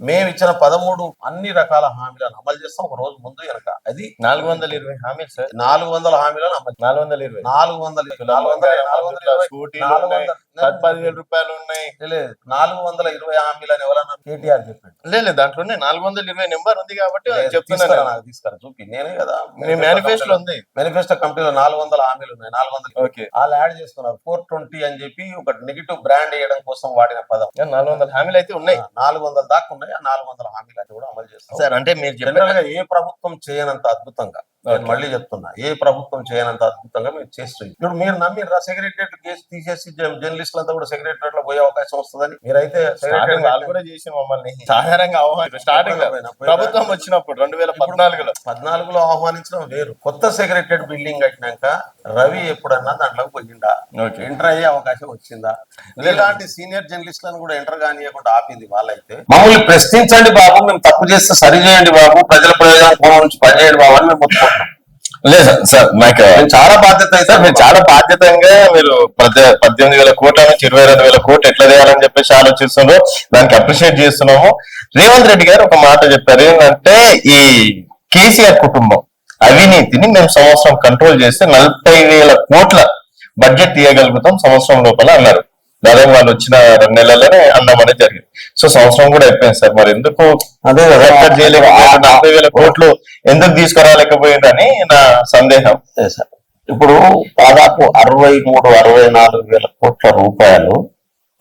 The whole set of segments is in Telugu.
మేము ఇచ్చిన 13 అన్ని రకాల హామీలను అమలు చేస్తాం ఒక రోజు ముందు వెనక. అది 420 హామీలు సార్. 400 హామీలను అమలు 420 స్కూటీలు ఉన్నాయి, 10,000 రూపాయలు ఉన్నాయి. లేదు 420 హామీలని ఎవరన్నా కేటీఆర్ చెప్పాడు. లేదు దాంట్లోనే 420 నెంబర్ ఉంది కాబట్టి చెప్తున్నా. నాకు తీసుకురా చూపి, నేనే కదా మేనిఫెస్టో ఉంది. మేనిఫెస్టో కంపెనీలో 400 హామీలు ఉన్నాయి. 400 ఓకే, వాళ్ళు యాడ్ చేసుకున్నారు 420 అని చెప్పి ఒక నెగిటివ్ బ్రాండ్ వేయడం కోసం వాడిన పదం. 400 హామీలు అయితే ఉన్నాయి. 400 దాకా ఉన్నాయి. ఆ 400 హామీలు అయితే కూడా అమలు చేస్తాం సార్. అంటే మీరు జనరల్ గా ఏ ప్రభుత్వం చేయనంత అద్భుతంగా, మళ్ళీ చెప్తున్నా, ఏ ప్రభుత్వం చేయనంత అద్భుతంగా మేము చేస్తుంది. ఇప్పుడు మీరు నమ్మిరా సెక్రటరియట్ కేసు తీసేసి జర్నలిస్టులు అంతా కూడా సెక్రటరియట్ లో పోయే అవకాశం వస్తుందని? మీరైతే కూడా చేసి మమ్మల్ని సాధారణంగా స్టార్టింగ్ ప్రభుత్వం వచ్చినప్పుడు 2014లో ఆహ్వానించడం వేరు. కొత్త సెక్రటరియట్ బిల్డింగ్ కట్టినాక రవి ఎప్పుడన్నా దాంట్లోకి పోయిందా? ఎంటర్ అయ్యే అవకాశం వచ్చిందా? ఇలాంటి సీనియర్ జర్నలిస్టులను కూడా ఎంటర్ కానియకుండా ఆపింది వాళ్ళైతే. మమ్మల్ని ప్రశ్నించండి బాబు, మేము తప్పు చేస్తే సరి చేయండి బాబు, ప్రజల ప్రయోజనం కోణం నుంచి పనిచేయండి బాబు అని మేము ముట్టుకుంటున్నాం. లేదు సార్, నాకు చాలా బాధ్యత అయితే మీరు చాలా బాధ్యతంగా మీరు 18,000 కోట్ల నుంచి 22,000 కోట్లు ఎట్లా చేయాలని చెప్పేసి ఆలోచిస్తున్నారు. దానికి అప్రిషియేట్ చేస్తున్నాము. రేవంత్ రెడ్డి గారు ఒక మాట చెప్పారు, ఏంటంటే ఈ కేసీఆర్ కుటుంబం అవినీతిని మేము సంవత్సరం కంట్రోల్ చేస్తే 40,000 కోట్ల బడ్జెట్ తీయగలుగుతాం సంవత్సరం లోపల అన్నారు. దాదాపు వాళ్ళు వచ్చిన 2 నెలల్లోనే అన్నం అనేది జరిగింది. సో సంవత్సరం కూడా అయిపోయింది సార్. మరి ఎందుకు అదే చేయలేకపోయారు? 40,000 కోట్లు ఎందుకు తీసుకురాలేకపోయింది అని నా సందేహం. ఇప్పుడు దాదాపు 63-64 కోట్ల రూపాయలు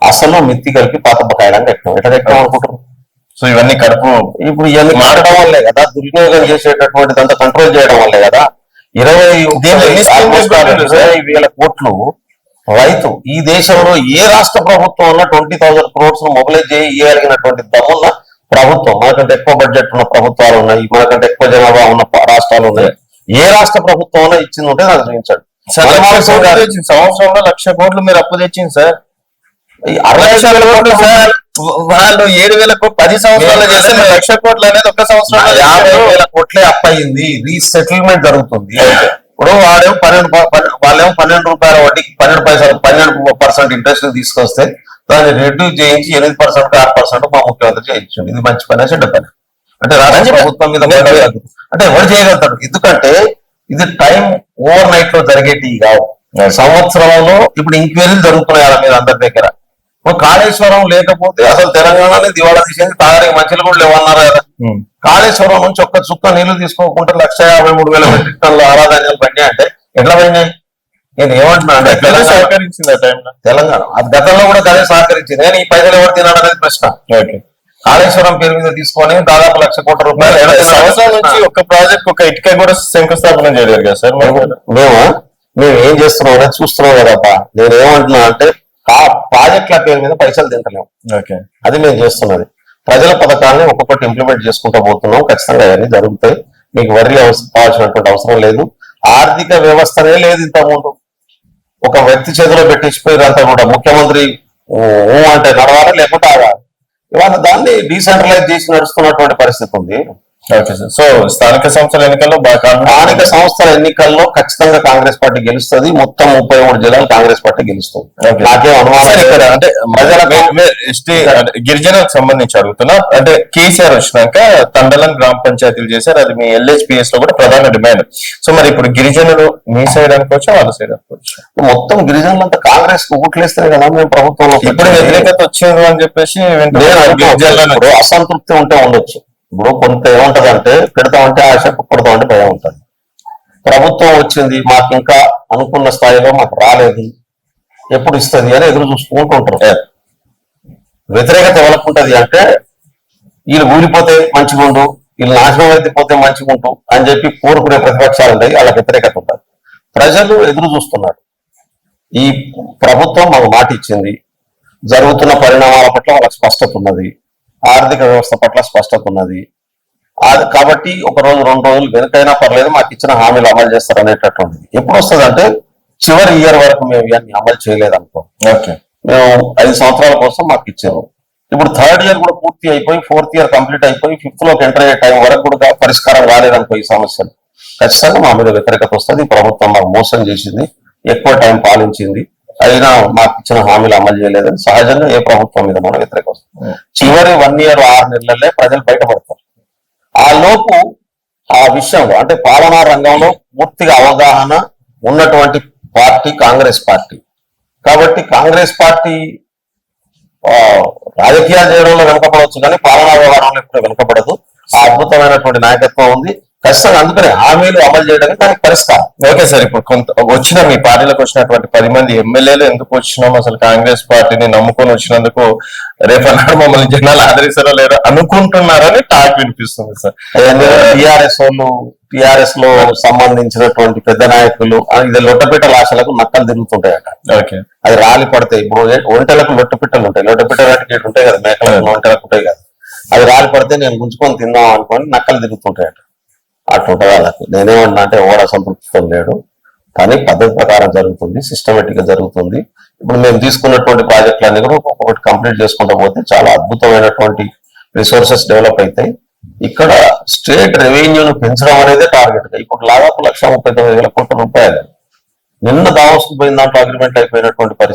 అసలు మిత్తి కలిపి పాత బకాయడానికి కట్టాం. ఎట్లా కట్టాం అనుకుంటారు? సో ఇవన్నీ కడుపు ఇప్పుడు ఇవన్నీ మారడం వల్లే కదా, దుర్వినియోగం చేసేటటువంటిది అంతా కంట్రోల్ చేయడం వల్లే కదా. 20,000 కోట్లు రైతు ఈ దేశంలో ఏ రాష్ట్ర ప్రభుత్వం ఉన్న 20,000 crores మొబిలైజ్ చేయగలిగినటువంటి దమ్మున్న ప్రభుత్వం, మనకంటే ఎక్కువ బడ్జెట్ ఉన్న ప్రభుత్వాలు ఉన్నాయి, మనకంటే ఎక్కువ జనాభా ఉన్న రాష్ట్రాలు ఉన్నాయి. ఏ రాష్ట్ర ప్రభుత్వం ఇచ్చింది ఉంటే నాకు చూపించాడు. సంవత్సరంలో 1,00,000 కోట్లు మీరు అప్పు తెచ్చింది సార్. 60,000 కోట్లు సార్. వాళ్ళు 7,000 కోట్లు 10 సంవత్సరాలు చేస్తే 1,00,000 కోట్లు అనేది ఒక సంవత్సరంలో 50,000 కోట్లే అప్పు అయింది. రీసెటిల్మెంట్ జరుగుతుంది. ఇప్పుడు వాళ్ళేమో 12 రూపాయల వడ్డీకి 12% ఇంట్రెస్ట్ తీసుకొస్తే దాన్ని రెడ్యూస్ చేయించి 8% 6% మా ముఖ్యమంత్రి చేయించండి. ఇది మంచి పని, చెడ్డ పని? అంటే రాష్ట్ర ప్రభుత్వం మీద అంటే ఎవరు చేయగలుగుతాడు? ఎందుకంటే ఇది టైం ఓవర్ నైట్ లో జరిగేటి కావు. సంవత్సరంలో ఇప్పుడు ఇంక్వైరీలు జరుగుతున్నాయి వాళ్ళ మీద అందరి దగ్గర. కాళేశ్వరం లేకపోతే అసలు తెలంగాణనే దివాళా తీసేది. తాగడానికి మంచిలు కూడా లేవన్నారు కదా. కాళేశ్వరం నుంచి ఒక్క చుక్క నీళ్లు తీసుకోకుండా 153,000 మెట్రిక్ టన్నుల ఆరాధనలు పడినాయి అంటే ఎట్లా పడినాయి? నేను ఏమంటున్నా అంటే సహకరించింది ఆ టైంలో తెలంగాణ. అది గతంలో కూడా అదే సహకరించింది. కానీ ఈ పైసలు ఎవరు తినాడు అనేది ప్రశ్న. కాళేశ్వరం పేరు మీద తీసుకొని దాదాపు 1,00,000 కోట్ల రూపాయలు సంవత్సరాల నుంచి ఒక ప్రాజెక్ట్ ఒక ఇటుక కూడా శంకుస్థాపన చేయలేదు కదా సార్. మేము ఏం చేస్తున్నాం అనేది చూస్తున్నాం కదప్ప. నేను ఏమంటున్నా అంటే ఆ ప్రాజెక్టుల పేరు మీద పైసలు తింటలేము. అది మేము చేస్తున్నది. ప్రజల పథకాన్ని ఒక్కొక్కటి ఇంప్లిమెంట్ చేసుకుంటూ పోతున్నాం. ఖచ్చితంగా అవన్నీ జరుగుతాయి. మీకు వర్రీ కావాల్సినటువంటి అవసరం లేదు. ఆర్థిక వ్యవస్థనే లేదు ఇంతకుముందు. ఒక వ్యక్తి చేతిలో పెట్టించిపోయినంతా కూడా ముఖ్యమంత్రి అంటే నడవాలి లేకపోతే ఆగాలి. ఇవాళ దాన్ని డీసెంట్రలైజ్ చేసి నడుస్తున్నటువంటి పరిస్థితి ఉంది. సో స్థానిక సంస్థల ఎన్నికల్లో ఖచ్చితంగా కాంగ్రెస్ పార్టీ గెలుస్తుంది. మొత్తం 33 జిల్లాలు కాంగ్రెస్ పార్టీ గెలుస్తుంది. నాకేం అనుమానం ఇక్కడ అంటే గిరిజనకు సంబంధించి అడుగుతున్నా. అంటే కేసీఆర్ వచ్చినాక తండలం గ్రామ పంచాయతీలు చేశారు. అది మీ LHPS లో కూడా ప్రధాన డిమాండ్. సో మరి ఇప్పుడు గిరిజనులు మీ సైడ్ అనుకోవచ్చు, వాళ్ళ సైడ్ అనుకోవచ్చు. మొత్తం గిరిజనులంతా కాంగ్రెస్ కు ఓట్లేస్తేనే కదా మేము ప్రభుత్వంలో. ఇప్పుడు వ్యతిరేకత వచ్చింది అని చెప్పేసి అసంతృప్తి ఉంటే ఉండొచ్చు. ఇప్పుడు కొంత ఏముంటదంటే పెడతామంటే ఆశ, కొడతామంటే భయం ఉంటుంది. ప్రభుత్వం వచ్చింది, మాకు ఇంకా అనుకున్న స్థాయిలో మాకు రాలేదు, ఎప్పుడు ఇస్తుంది అని ఎదురు చూసుకుంటుంటారు. వ్యతిరేకత ఎవరుకుంటది అంటే వీళ్ళు ఊరిపోతే మంచిగుండు, వీళ్ళు నాశనం అయిపోతే మంచిగుంటు అని చెప్పి కోరుకునే ప్రతిపక్షాలు ఉంటాయి. వాళ్ళకి వ్యతిరేకత ఉంటుంది. ప్రజలు ఎదురు చూస్తున్నారు. ఈ ప్రభుత్వం మాకు మాట ఇచ్చింది, జరుగుతున్న పరిణామాల పట్ల వాళ్ళకి స్పష్టత ఉన్నది, ఆర్థిక వ్యవస్థ పట్ల స్పష్టత ఉన్నది. కాబట్టి 1 రోజు 2 రోజులు వెనుకైనా పర్లేదు, మాకు ఇచ్చిన హామీలు అమలు చేస్తారు అనేటటువంటిది. ఎప్పుడు వస్తుంది అంటే చివరి ఇయర్ వరకు మేము ఇవన్నీ అమలు చేయలేదు అనుకో. మేము 5 సంవత్సరాల కోసం మాకు ఇచ్చారు. ఇప్పుడు 3rd ఇయర్ కూడా పూర్తి అయిపోయి 4th ఇయర్ కంప్లీట్ అయిపోయి 5th లోకి ఎంటర్ అయ్యే టైం వరకు కూడా పరిష్కారం కాలేదనుకో ఈ సమస్యలు, ఖచ్చితంగా మా మీద వ్యతిరేకత వస్తుంది. ప్రభుత్వం మాకు మోసం చేసింది, ఎక్కువ టైం పాలించింది, అయినా మాకు ఇచ్చిన హామీలు అమలు చేయలేదని సహజంగా ఏ ప్రభుత్వం మీద మనం వ్యతిరేక వస్తుంది. చివరి 1 year 6 నెలలే ప్రజలు బయటపడతారు. ఆ లోపు ఆ విషయంలో అంటే పాలనా రంగంలో పూర్తిగా అవగాహన ఉన్నటువంటి పార్టీ కాంగ్రెస్ పార్టీ. కాబట్టి కాంగ్రెస్ పార్టీ రాజకీయాలు చేయడంలో వెనుకపడవచ్చు కానీ పాలనా వ్యవహారంలో ఎప్పుడు వెనుకపడదు. ఆ అద్భుతమైనటువంటి నాయకత్వం ఉంది. ఖచ్చితంగా అందుకనే హామీలు అమలు చేయడానికి దానికి పరిష్కారం. ఓకే సార్, ఇప్పుడు కొంత వచ్చిన మీ పార్టీలకు వచ్చినటువంటి 10 మంది ఎమ్మెల్యేలు ఎందుకు వచ్చినాం, అసలు కాంగ్రెస్ పార్టీని నమ్ముకొని వచ్చినందుకు రేపన్నాడు మమ్మల్ని జనాలు ఆదరిస్తారో లేరో అనుకుంటున్నారని టాక్ వినిపిస్తుంది సార్. టిఆర్ఎస్ లో సంబంధించినటువంటి పెద్ద నాయకులు ఇది లొట్టపిట్టల ఆశలకు నక్కలు తిరుగుతుంటాయట. ఓకే, అది రాలి పడతాయి. ఇప్పుడు ఒంటెలకు లొట్టపిట్టలు ఉంటాయి. లొట్టపిట్టలు అంటే ఉంటాయి కదా, మేకలకు ఒంటెలకు ఉంటాయి కదా, అది రాలి పడితే నేను గుంజుకొని తిందాం అనుకొని నక్కలు తిరుగుతుంటాయట. అట్లుంటుంది వాళ్ళకు. నేనేమన్నా అంటే ఎవరు అసంతృప్తితో లేడు, కానీ పద్ధతి ప్రకారం జరుగుతుంది, సిస్టమేటిక్ గా జరుగుతుంది. ఇప్పుడు మేము తీసుకున్నటువంటి ప్రాజెక్టులన్నీ కూడా ఒక్కొక్కటి కంప్లీట్ చేసుకుంటూ పోతే చాలా అద్భుతమైనటువంటి రిసోర్సెస్ డెవలప్ అవుతాయి. ఇక్కడ స్టేట్ రెవెన్యూను పెంచడం అనేది టార్గెట్. ఇప్పుడు దాదాపు 1,39,000 కోట్ల రూపాయలు నిన్న దావోస్కు పోయిన దాంట్లో అగ్రిమెంట్ అయిపోయినటువంటి పరిస్థితి.